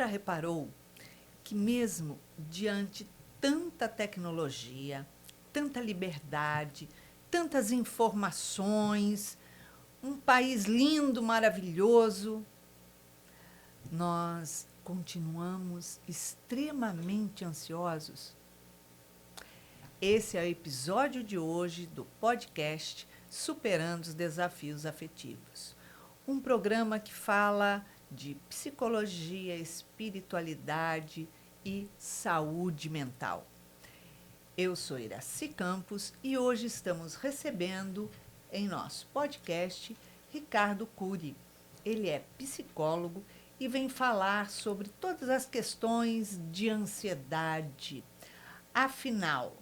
já reparou que mesmo diante tanta tecnologia, tanta liberdade, tantas informações, um país lindo, maravilhoso, nós continuamos extremamente ansiosos? Esse é o episódio de hoje do podcast Superando os Desafios Afetivos. Um programa que fala de psicologia, espiritualidade e saúde mental. Eu sou Iraci Campos e hoje estamos recebendo em nosso podcast Ricardo Cury. Ele é psicólogo e vem falar sobre todas as questões de ansiedade. Afinal,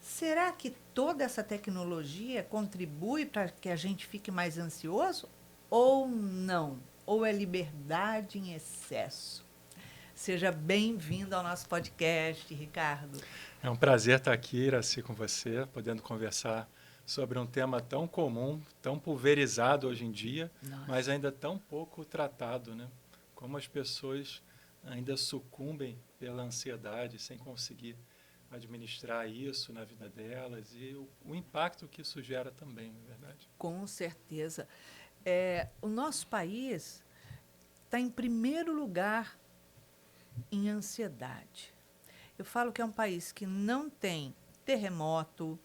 será que toda essa tecnologia contribui para que a gente fique mais ansioso? Ou não? Ou é liberdade em excesso? Seja bem-vindo ao nosso podcast, Ricardo. É um prazer estar aqui, Iraci, com você, podendo conversar sobre um tema tão comum, tão pulverizado hoje em dia, mas ainda tão pouco tratado, né? Como as pessoas ainda sucumbem pela ansiedade sem conseguir administrar isso na vida delas e o impacto que isso gera também, não é verdade? Com certeza. O nosso país está em primeiro lugar em ansiedade. Eu falo que é um país que não tem terremoto,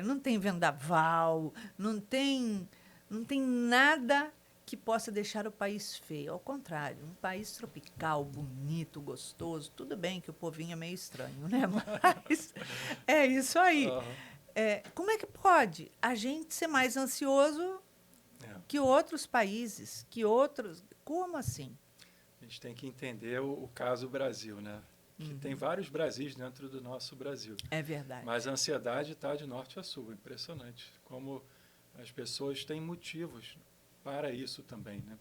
não tem vendaval, não tem nada que possa deixar o país feio. Ao contrário, um país tropical, bonito, gostoso. Tudo bem que o povinho é meio estranho, né? Mas é isso aí. Como é que pode a gente ser mais ansioso que outros países, que outros... Como assim? A gente tem que entender o caso Brasil, né? Que tem vários Brasis dentro do nosso Brasil. É verdade. Mas a ansiedade está de norte a sul, impressionante. Como as pessoas têm motivos para isso também, né?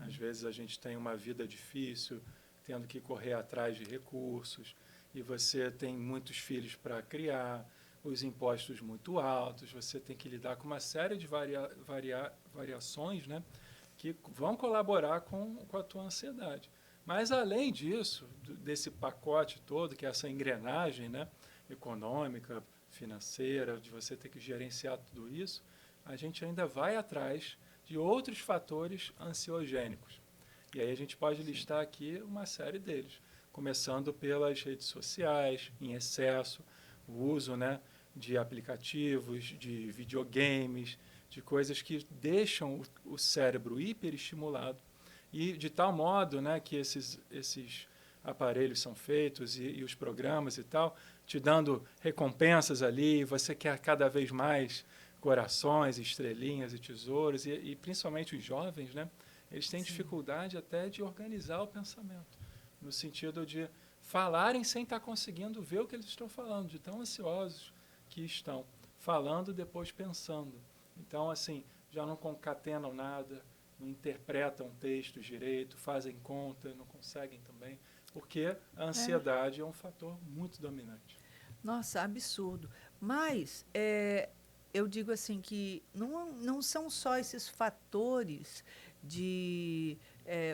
Às vezes a gente tem uma vida difícil, tendo que correr atrás de recursos, e você tem muitos filhos para criar, os impostos muito altos, você tem que lidar com uma série de variações, né? Que vão colaborar com a tua ansiedade. Mas, além disso, desse pacote todo, que é essa engrenagem, né, econômica, financeira, de você ter que gerenciar tudo isso, a gente ainda vai atrás de outros fatores ansiogênicos. E aí a gente pode listar aqui uma série deles, começando pelas redes sociais, em excesso, o uso, né, de aplicativos, de videogames, de coisas que deixam o cérebro hiperestimulado e de tal modo, né, que esses aparelhos são feitos e os programas e tal, te dando recompensas ali, você quer cada vez mais corações, estrelinhas e tesouros, e principalmente os jovens, né, eles têm dificuldade até de organizar o pensamento, no sentido de falarem sem estar conseguindo ver o que eles estão falando, de tão ansiosos que estão, falando depois pensando. Então, assim, já não concatenam nada, não interpretam textos direito, fazem conta, não conseguem também, porque a ansiedade é um fator muito dominante. Nossa, absurdo. Mas eu digo assim que não são só esses fatores de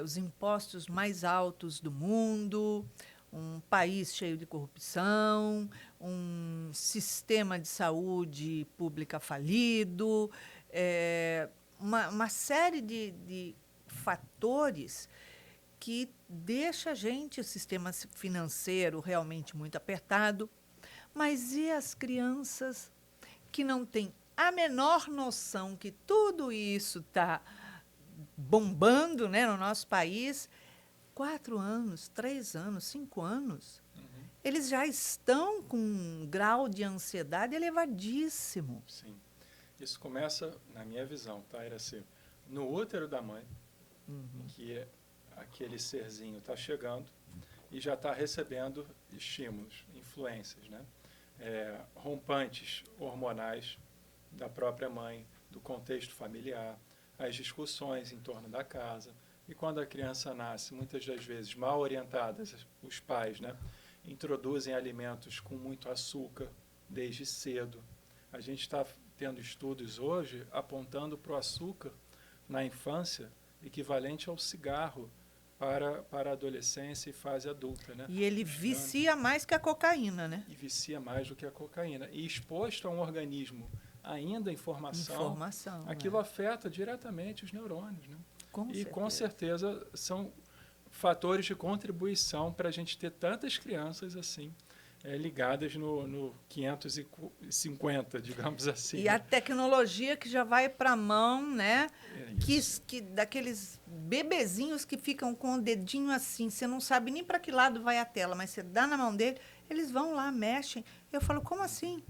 os impostos mais altos do mundo, um país cheio de corrupção, um sistema de saúde pública falido, uma série de fatores que deixa a gente, o sistema financeiro, realmente muito apertado. Mas e as crianças que não têm a menor noção que tudo isso está bombando, né, no nosso país? 4 anos, 3 anos, 5 anos, eles já estão com um grau de ansiedade elevadíssimo. Sim. Isso começa, na minha visão, tá, Iraci, no útero da mãe, que aquele serzinho está chegando e já está recebendo estímulos, influências, né? Rompantes hormonais da própria mãe, do contexto familiar, as discussões em torno da casa. E quando a criança nasce, muitas das vezes mal orientadas, os pais, né, introduzem alimentos com muito açúcar desde cedo. A gente está tendo estudos hoje apontando para o açúcar na infância equivalente ao cigarro para a adolescência e fase adulta, né? E ele vicia mais que a cocaína, né? E vicia mais do que a cocaína. E exposto a um organismo ainda em formação, aquilo afeta diretamente os neurônios, né? Com certeza são fatores de contribuição para a gente ter tantas crianças assim, ligadas no 550, digamos assim. E a tecnologia que já vai para a mão, né? Que daqueles bebezinhos que ficam com o dedinho assim, você não sabe nem para que lado vai a tela, mas você dá na mão dele, eles vão lá, mexem. Eu falo, como assim?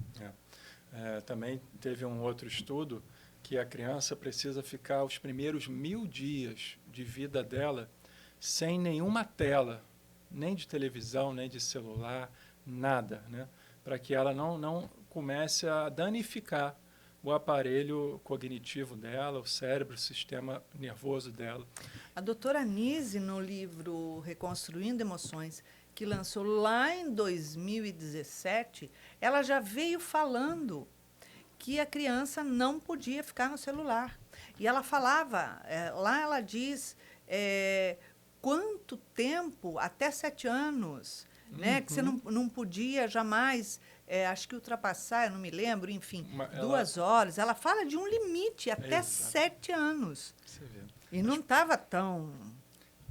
Também teve um outro estudo que a criança precisa ficar os primeiros 1000 dias de vida dela sem nenhuma tela, nem de televisão, nem de celular, nada, né? Para que ela não comece a danificar o aparelho cognitivo dela, o cérebro, o sistema nervoso dela. A doutora Anise, no livro Reconstruindo Emoções, que lançou lá em 2017, ela já veio falando que a criança não podia ficar no celular. E ela falava, lá ela diz quanto tempo, até 7 anos, né, que você não podia jamais, acho que ultrapassar, eu não me lembro, enfim, 2 horas. Ela fala de um limite, até 7 anos. Você vê. E não estava tão...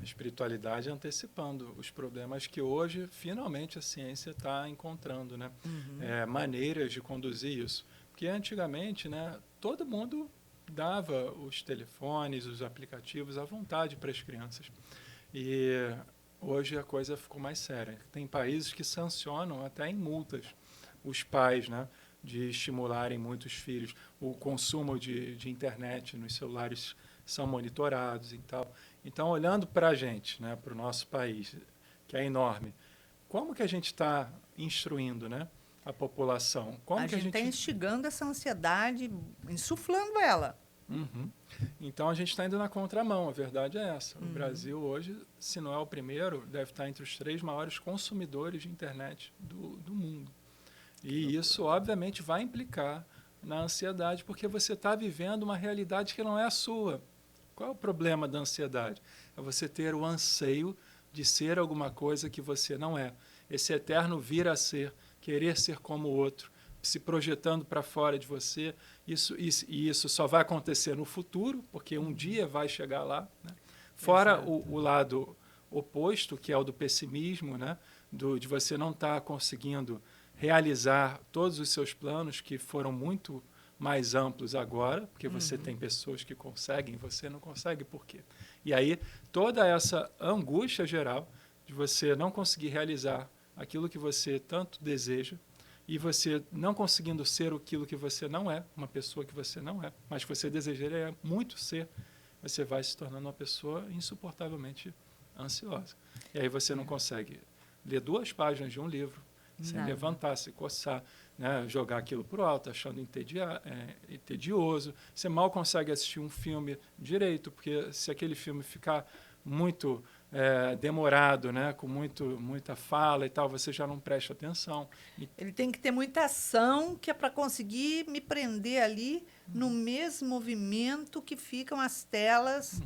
A espiritualidade antecipando os problemas que hoje, finalmente, a ciência está encontrando, né? Maneiras de conduzir isso. Porque antigamente, né, todo mundo dava os telefones, os aplicativos à vontade para as crianças. E hoje a coisa ficou mais séria. Tem países que sancionam até em multas os pais, né, de estimularem muitos filhos. O consumo de internet nos celulares são monitorados e tal. Então, olhando para a gente, né, para o nosso país, que é enorme, como que a gente está instruindo, né, a população? Como a gente está instigando essa ansiedade, insuflando ela. Então, a gente está indo na contramão, a verdade é essa. O Brasil hoje, se não é o primeiro, deve estar entre os 3 maiores consumidores de internet do mundo. E isso, obviamente, vai implicar na ansiedade, porque você está vivendo uma realidade que não é a sua. Qual é o problema da ansiedade? É você ter o anseio de ser alguma coisa que você não é. Esse eterno vir a ser, querer ser como o outro, se projetando para fora de você. Isso só vai acontecer no futuro, porque um dia vai chegar lá, né? Fora o lado oposto, que é o do pessimismo, né? De você não estar conseguindo realizar todos os seus planos, que foram muito mais amplos agora, porque você tem pessoas que conseguem, você não consegue, por quê? E aí, toda essa angústia geral de você não conseguir realizar aquilo que você tanto deseja, e você não conseguindo ser aquilo que você não é, uma pessoa que você não é, mas que você desejaria muito ser, você vai se tornando uma pessoa insuportavelmente ansiosa. E aí você não consegue ler 2 páginas de um livro, sem levantar, se coçar, né, jogar aquilo para o alto, achando tedioso. Você mal consegue assistir um filme direito, porque se aquele filme ficar muito demorado, né, com muita fala e tal, você já não presta atenção. Ele tem que ter muita ação, que é para conseguir me prender ali no mesmo movimento que ficam as telas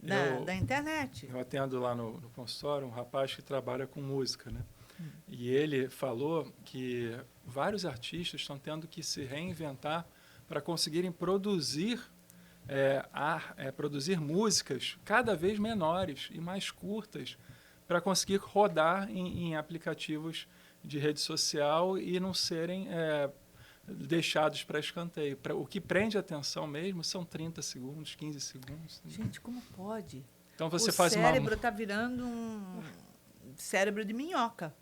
da internet. Eu atendo lá no consultório um rapaz que trabalha com música, né? E ele falou que vários artistas estão tendo que se reinventar para conseguirem produzir músicas cada vez menores e mais curtas para conseguir rodar em aplicativos de rede social e não serem deixados para escanteio. O que prende a atenção mesmo são 30 segundos, 15 segundos. Gente, como pode? Então você o faz cérebro está virando um cérebro de minhoca.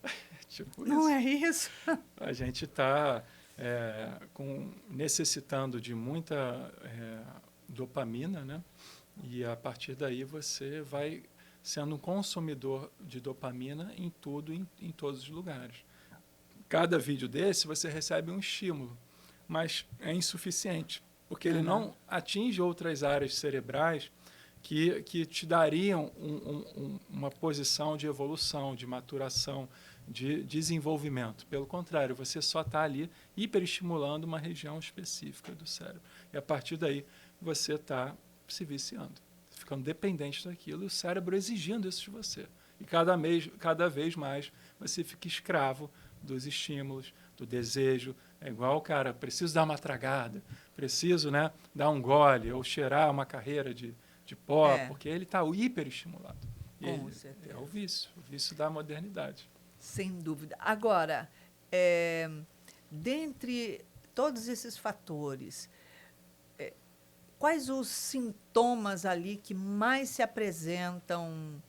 Tipo não é isso? A gente está necessitando de muita dopamina, né? E a partir daí você vai sendo um consumidor de dopamina em tudo, em todos os lugares. Cada vídeo desse você recebe um estímulo, mas é insuficiente, porque ele não atinge outras áreas cerebrais que te dariam uma posição de evolução, de maturação, de desenvolvimento. Pelo contrário, você só está ali hiperestimulando uma região específica do cérebro. E a partir daí você está se viciando. ficando dependente daquilo, e o cérebro exigindo isso de você. E cada vez mais você fica escravo dos estímulos, do desejo. É igual, cara, preciso dar uma tragada, preciso, né, dar um gole ou cheirar uma carreira de pó, porque ele está hiperestimulado. Com certeza. É o vício da modernidade. Sem dúvida. Agora, dentre todos esses fatores, quais os sintomas ali que mais se apresentam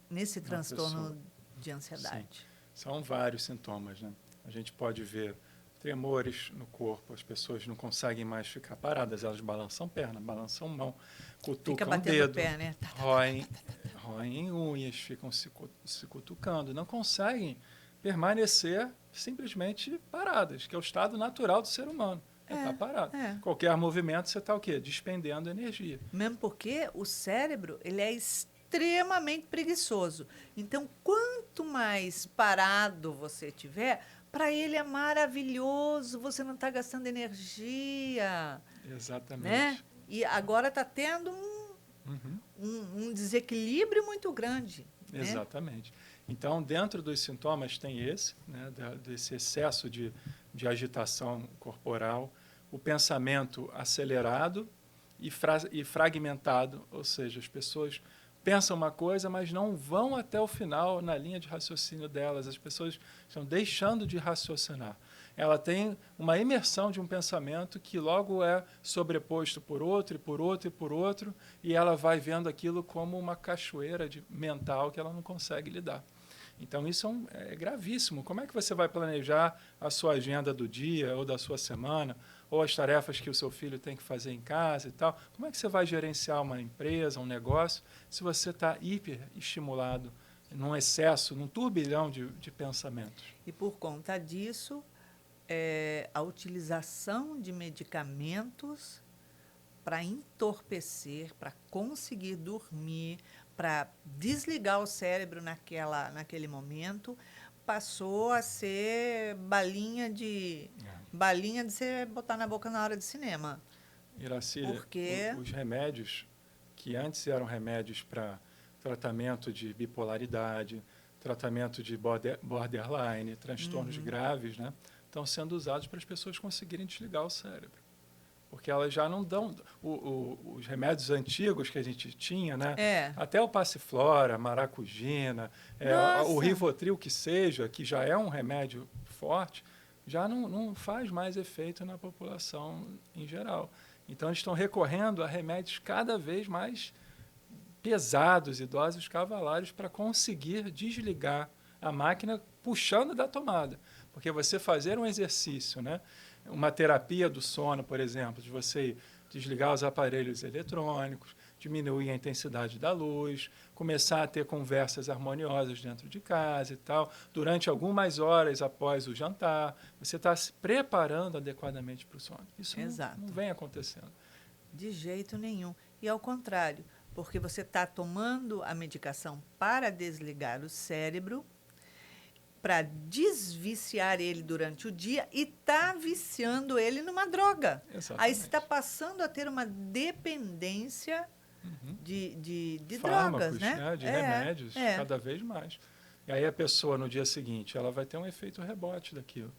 nesse transtorno de ansiedade? Sim. São vários sintomas, né? A gente pode ver tremores no corpo, as pessoas não conseguem mais ficar paradas, elas balançam perna, balançam mão, cutucam o dedo, pé, né? roem unhas, ficam se cutucando, não conseguem permanecer simplesmente paradas, que é o estado natural do ser humano. Está parado. Qualquer movimento você está o quê? Despendendo energia. Mesmo porque o cérebro ele é extremamente preguiçoso. Então, quanto mais parado você tiver, para ele é maravilhoso, você não está gastando energia. Exatamente. Né? E agora está tendo um desequilíbrio muito grande. Exatamente. Né? Então, dentro dos sintomas tem esse, né, desse excesso de agitação corporal, o pensamento acelerado e fragmentado, ou seja, as pessoas pensam uma coisa, mas não vão até o final na linha de raciocínio delas. As pessoas estão deixando de raciocinar. Ela tem uma imersão de um pensamento que logo é sobreposto por outro, e por outro, e por outro, e ela vai vendo aquilo como uma cachoeira mental que ela não consegue lidar. Então, isso é gravíssimo. Como é que você vai planejar a sua agenda do dia ou da sua semana, ou as tarefas que o seu filho tem que fazer em casa e tal? Como é que você vai gerenciar uma empresa, um negócio, se você está hiperestimulado, num excesso, num turbilhão de pensamentos? E, por conta disso, a utilização de medicamentos para entorpecer, para conseguir dormir, para desligar o cérebro naquele momento, passou a ser balinha de você botar na boca na hora de cinema. Iraci, porque os remédios que antes eram remédios para tratamento de bipolaridade, tratamento de borderline, transtornos graves, né, estão sendo usados para as pessoas conseguirem desligar o cérebro. Porque elas já não dão... os remédios antigos que a gente tinha, né? Até o Passiflora, Maracugina, o Rivotril que seja, que já é um remédio forte, já não faz mais efeito na população em geral. Então, eles estão recorrendo a remédios cada vez mais pesados e doses cavalares para conseguir desligar a máquina puxando da tomada. Porque você fazer um exercício, né? Uma terapia do sono, por exemplo, de você desligar os aparelhos eletrônicos, diminuir a intensidade da luz, começar a ter conversas harmoniosas dentro de casa e tal, durante algumas horas após o jantar, você está se preparando adequadamente para o sono. Isso não vem acontecendo. De jeito nenhum. E ao contrário, porque você está tomando a medicação para desligar o cérebro, para desviciar ele durante o dia e está viciando ele numa droga. Exatamente. Aí você está passando a ter uma dependência de fármacos, drogas, né? De remédios, cada vez mais. E aí a pessoa, no dia seguinte, ela vai ter um efeito rebote daquilo.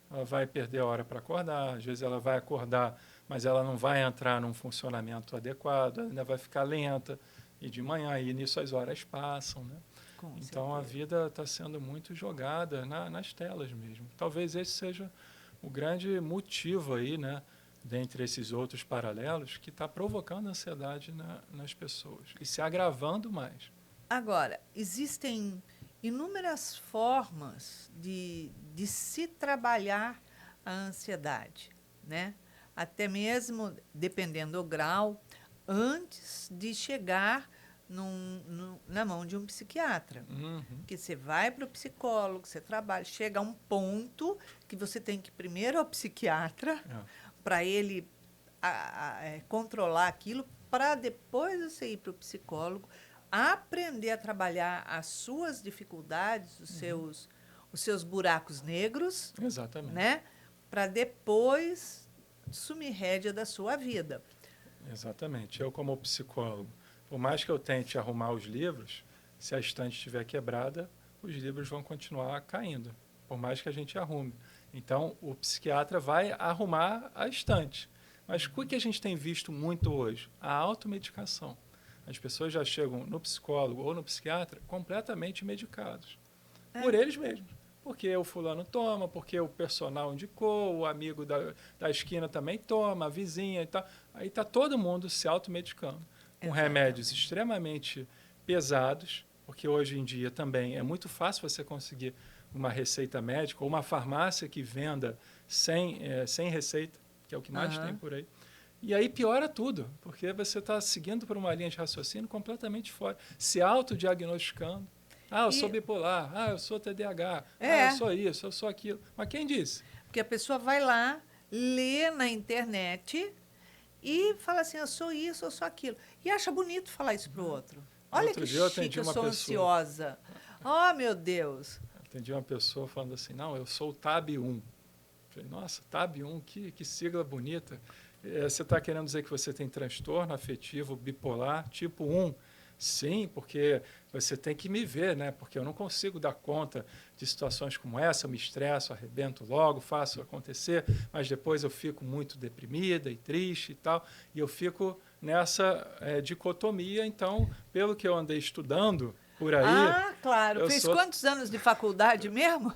Ela vai perder a hora para acordar, às vezes ela vai acordar, mas ela não vai entrar num funcionamento adequado, ela ainda vai ficar lenta, e de manhã, e nisso as horas passam, né? Então, a vida está sendo muito jogada nas telas mesmo. Talvez esse seja o grande motivo aí, né, dentre esses outros paralelos, que está provocando ansiedade nas pessoas e se agravando mais. Agora, existem inúmeras formas de se trabalhar a ansiedade, né? Até mesmo, dependendo do grau, antes de chegar na mão de um psiquiatra. Que você vai para o psicólogo, você trabalha, chega a um ponto que você tem que ir primeiro ao psiquiatra para ele controlar aquilo, para depois você ir para o psicólogo, aprender a trabalhar as suas dificuldades, os seus buracos negros. Exatamente. Né? Para depois sumir rédea da sua vida. Exatamente. Eu, como psicólogo, por mais que eu tente arrumar os livros, se a estante estiver quebrada, os livros vão continuar caindo, por mais que a gente arrume. Então, o psiquiatra vai arrumar a estante. Mas o que a gente tem visto muito hoje? A automedicação. As pessoas já chegam no psicólogo ou no psiquiatra completamente medicados. Por eles mesmos. Porque o fulano toma, porque o personal indicou, o amigo da esquina também toma, a vizinha e tal. Aí está todo mundo se automedicando. Com remédios extremamente pesados, porque hoje em dia também é muito fácil você conseguir uma receita médica ou uma farmácia que venda sem receita, que é o que mais tem por aí. E aí piora tudo, porque você está seguindo por uma linha de raciocínio completamente fora, se autodiagnosticando. Eu sou bipolar, eu sou TDAH, eu sou isso, eu sou aquilo. Mas quem disse? Porque a pessoa vai lá, lê na internet e fala assim, eu sou isso, eu sou aquilo. E acha bonito falar isso para o outro. Olha que chique, eu sou ansiosa. Oh, meu Deus. Atendi uma pessoa falando assim, não, eu sou o TAB1. Falei, nossa, TAB1, que sigla bonita. Você está querendo dizer que você tem transtorno afetivo bipolar tipo 1? Sim, porque você tem que me ver, né? Porque eu não consigo dar conta de situações como essa, eu me estresso, arrebento logo, faço acontecer, mas depois eu fico muito deprimida e triste e tal, e eu fico nessa dicotomia. Então, pelo que eu andei estudando por aí... Claro. Fez quantos anos de faculdade mesmo?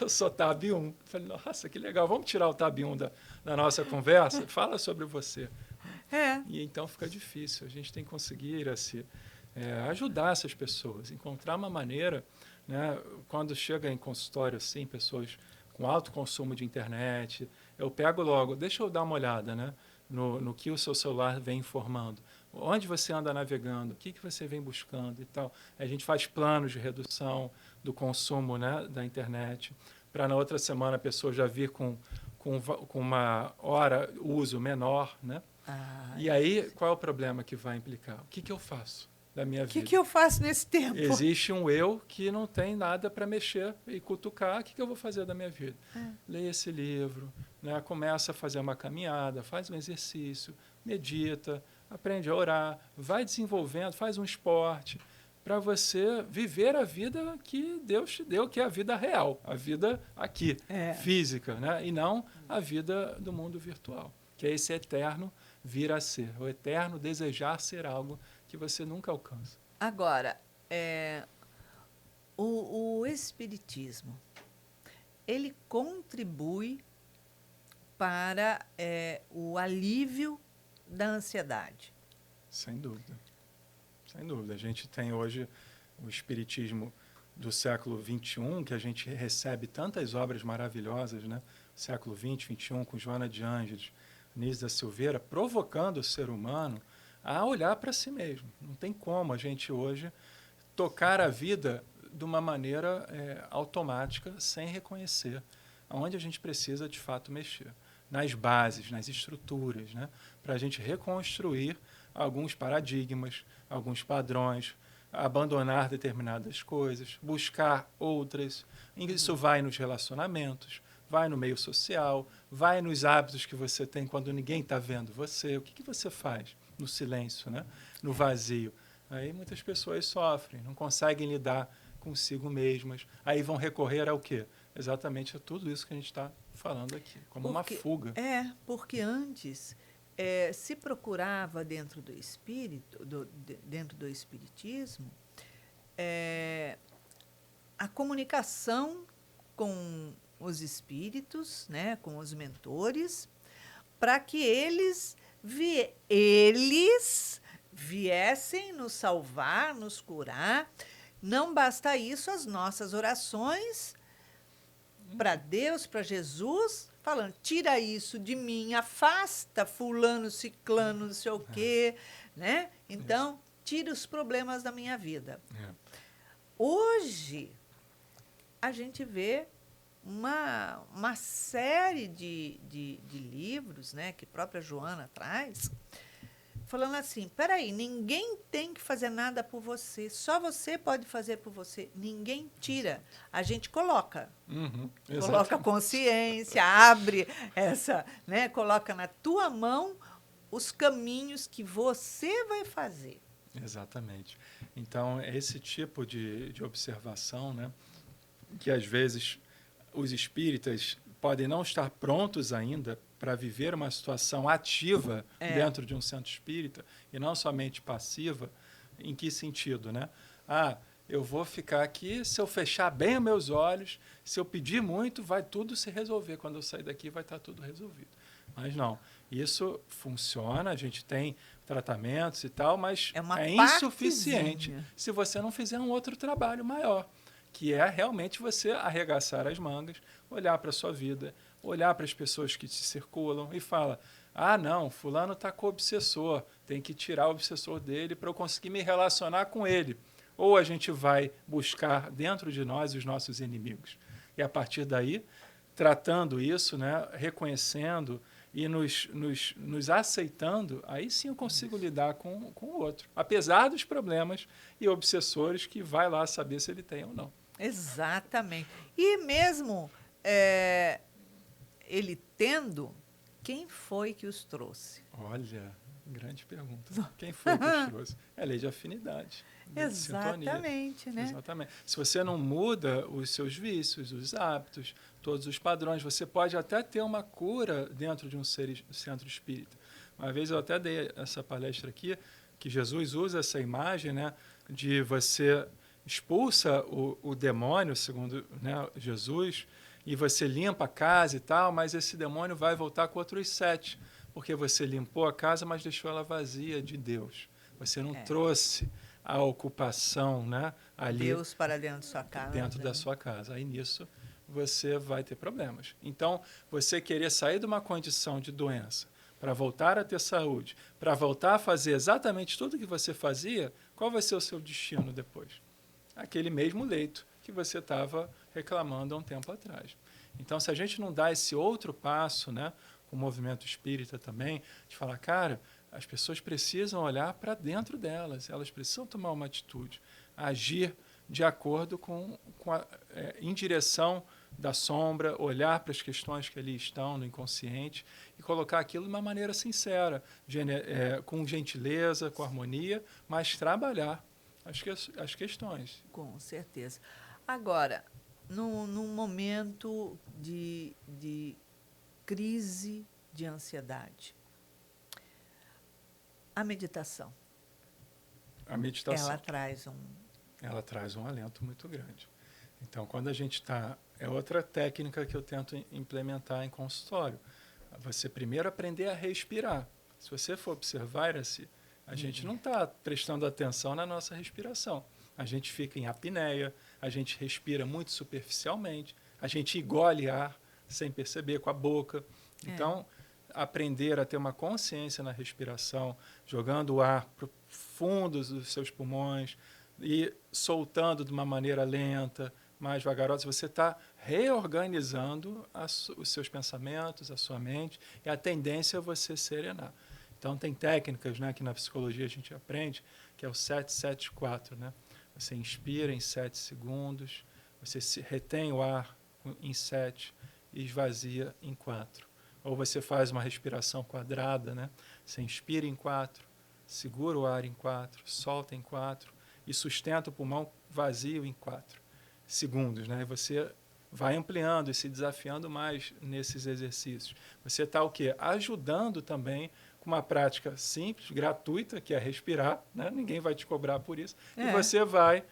Eu sou TAB1. Falei, nossa, que legal, vamos tirar o TAB1 da nossa conversa? Fala sobre você. E então fica difícil. A gente tem que conseguir ajudar essas pessoas, encontrar uma maneira, né? Quando chega em consultório assim, pessoas com alto consumo de internet, eu pego logo, deixa eu dar uma olhada, né? No que o seu celular vem informando. Onde você anda navegando, o que você vem buscando e tal. A gente faz planos de redução do consumo, né, da internet, para na outra semana a pessoa já vir com uma hora uso menor, né? E aí, qual é o problema que vai implicar? O que eu faço da minha vida? O que eu faço nesse tempo? Existe um eu que não tem nada para mexer e cutucar. O que eu vou fazer da minha vida? Leia esse livro, né? Começa a fazer uma caminhada, faz um exercício, medita, aprende a orar, vai desenvolvendo, faz um esporte, para você viver a vida que Deus te deu, que é a vida real, a vida aqui, física, né? E não a vida do mundo virtual, que é esse eterno vir a ser, o eterno desejar ser algo que você nunca alcança. Agora, o Espiritismo, ele contribui para o alívio da ansiedade. Sem dúvida. Sem dúvida. A gente tem hoje o Espiritismo do século XXI, que a gente recebe tantas obras maravilhosas, né? Século XX, XXI, com Joana de Ângeles, Anísio da Silveira, provocando o ser humano a olhar para si mesmo. Não tem como a gente hoje tocar a vida de uma maneira automática, sem reconhecer aonde a gente precisa, de fato, mexer. Nas bases, nas estruturas, né? Para a gente reconstruir alguns paradigmas, alguns padrões, abandonar determinadas coisas, buscar outras. Isso vai nos relacionamentos, vai no meio social, vai nos hábitos que você tem quando ninguém está vendo você. O que você faz no silêncio, né? No vazio? Aí muitas pessoas sofrem, não conseguem lidar consigo mesmas. Aí vão recorrer ao quê? Exatamente a tudo isso que a gente está falando aqui, como uma fuga. Porque antes se procurava dentro do espírito, dentro do espiritismo, a comunicação com os espíritos, né, com os mentores, para que eles viessem nos salvar, nos curar. Não basta isso, as nossas orações para Deus, para Jesus, falando, tira isso de mim, afasta fulano, ciclano, não sei o quê, né? Então, tira os problemas da minha vida. Hoje, a gente vê uma série de livros, né, que a própria Joana traz, falando assim, peraí, ninguém tem que fazer nada por você, só você pode fazer por você, ninguém tira, a gente coloca. Coloca a consciência, abre essa, né, coloca na tua mão os caminhos que você vai fazer. Exatamente. Então, é esse tipo de observação, né, que às vezes os espíritas podem não estar prontos ainda para viver uma situação ativa dentro de um centro espírita e não somente passiva. Em que sentido, né? Eu vou ficar aqui, se eu fechar bem os meus olhos, se eu pedir muito, vai tudo se resolver. Quando eu sair daqui, vai estar tudo resolvido. Mas não, isso funciona, a gente tem tratamentos e tal, mas é insuficiente se você não fizer um outro trabalho maior, que é realmente você arregaçar as mangas, olhar para a sua vida, olhar para as pessoas que te circulam e fala: não, fulano está com o obsessor, tem que tirar o obsessor dele para eu conseguir me relacionar com ele. Ou a gente vai buscar dentro de nós os nossos inimigos. E a partir daí, tratando isso, né, reconhecendo e nos aceitando, aí sim eu consigo lidar com o outro. Apesar dos problemas e obsessores que vai lá saber se ele tem ou não. Exatamente. E mesmo ele tendo, quem foi que os trouxe? Olha, grande pergunta. Quem foi que os trouxe? É a lei de afinidade. Exatamente, né? Exatamente. Se você não muda os seus vícios, os hábitos, todos os padrões, você pode até ter uma cura dentro de um centro espírita. Uma vez eu até dei essa palestra aqui, que Jesus usa essa imagem, né, de você expulsa o demônio, segundo, né, Jesus, e você limpa a casa e tal, mas esse demônio vai voltar com outros 7, porque você limpou a casa, mas deixou ela vazia de Deus. Você não trouxe a ocupação, né, ali Deus para dentro da sua casa. Dentro da sua casa. Aí nisso você vai ter problemas. Então, você querer sair de uma condição de doença para voltar a ter saúde, para voltar a fazer exatamente tudo o que você fazia, qual vai ser o seu destino depois? Aquele mesmo leito que você estava reclamando há um tempo atrás. Então, se a gente não dá esse outro passo, né, com o movimento espírita também, de falar, cara, as pessoas precisam olhar para dentro delas, elas precisam tomar uma atitude, agir de acordo em direção da sombra, olhar para as questões que ali estão no inconsciente e colocar aquilo de uma maneira sincera, com gentileza, com harmonia, mas trabalhar as questões. Com certeza. Agora, num momento de crise de ansiedade, a meditação. Ela traz um alento muito grande. Então, quando a gente está... É outra técnica que eu tento implementar em consultório. Você primeiro aprender a respirar. Se você for observar, a gente não está prestando atenção na nossa respiração. A gente fica em apneia, a gente respira muito superficialmente, a gente engole ar sem perceber com a boca. Então, aprender a ter uma consciência na respiração, jogando o ar para o fundo dos seus pulmões e soltando de uma maneira lenta, mais vagarosa, você está reorganizando os seus pensamentos, a sua mente, e a tendência é você serenar. Então, tem técnicas, né, que na psicologia a gente aprende, que é o 7-7-4. Né? Você inspira em 7 segundos, você retém o ar em 7 e esvazia em 4. Ou você faz uma respiração quadrada, né? Você inspira em 4, segura o ar em 4, solta em 4 e sustenta o pulmão vazio em 4 segundos, né? E você vai ampliando e se desafiando mais nesses exercícios. Você está o quê? Ajudando também com uma prática simples, gratuita, que é respirar, né? Ninguém vai te cobrar por isso. E você vai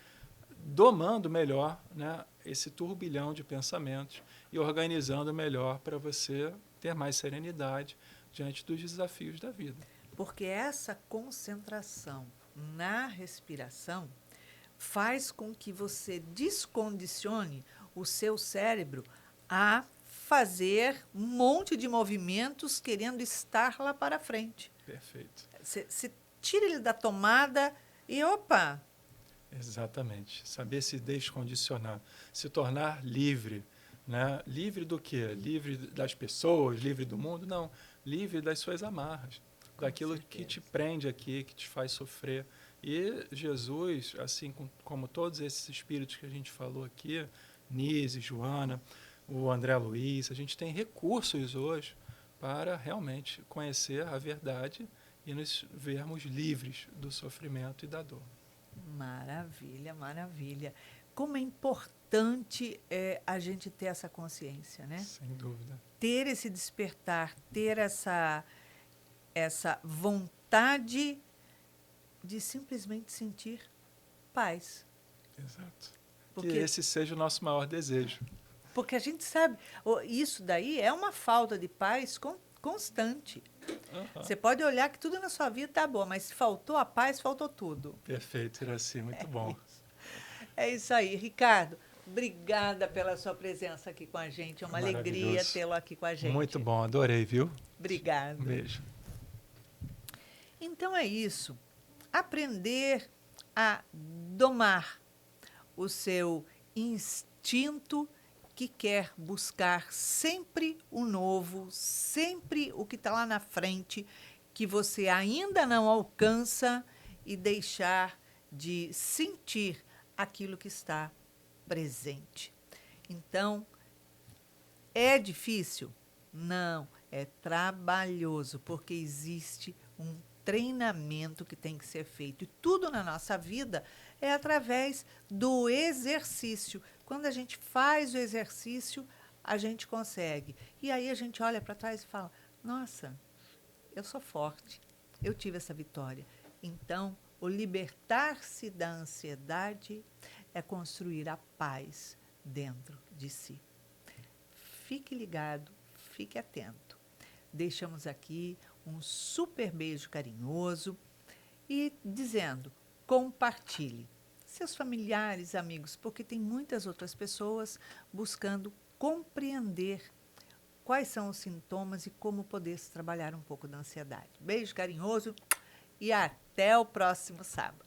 domando melhor, né, esse turbilhão de pensamentos e organizando melhor para você ter mais serenidade diante dos desafios da vida. Porque essa concentração na respiração faz com que você descondicione o seu cérebro a fazer um monte de movimentos querendo estar lá para frente. Perfeito. Você tira ele da tomada e, opa! Exatamente. Saber se descondicionar, se tornar livre. Né? Livre do quê? Livre das pessoas, livre do mundo? Não. Livre das suas amarras, daquilo que te prende aqui, que te faz sofrer. E Jesus, assim como todos esses espíritos que a gente falou aqui, Nise, Joana, o André Luiz, a gente tem recursos hoje para realmente conhecer a verdade e nos vermos livres do sofrimento e da dor. Maravilha, maravilha. Como é importante a gente ter essa consciência, né? Sem dúvida. Ter esse despertar, ter essa vontade de simplesmente sentir paz. Exato. Porque, que esse seja o nosso maior desejo. porque a gente sabe, isso daí é uma falta de paz constante. Você pode olhar que tudo na sua vida está bom, mas se faltou a paz, faltou tudo. Perfeito, Iraci, muito bom. É isso aí, Ricardo. Obrigada pela sua presença aqui com a gente. É uma alegria tê-lo aqui com a gente. Muito bom, adorei, viu? Obrigada. Um beijo. Então é isso. Aprender a domar o seu instinto que quer buscar sempre o novo, sempre o que está lá na frente, que você ainda não alcança, e deixar de sentir aquilo que está presente. Então, é difícil? Não, é trabalhoso, porque existe um treinamento que tem que ser feito. E tudo na nossa vida é através do exercício. Quando a gente faz o exercício, a gente consegue. E aí a gente olha para trás e fala: nossa, eu sou forte, eu tive essa vitória. Então, o libertar-se da ansiedade é construir a paz dentro de si. Fique ligado, fique atento. Deixamos aqui um super beijo carinhoso e dizendo: compartilhe. Seus familiares, amigos, porque tem muitas outras pessoas buscando compreender quais são os sintomas e como poder trabalhar um pouco da ansiedade. Beijo carinhoso e até o próximo sábado.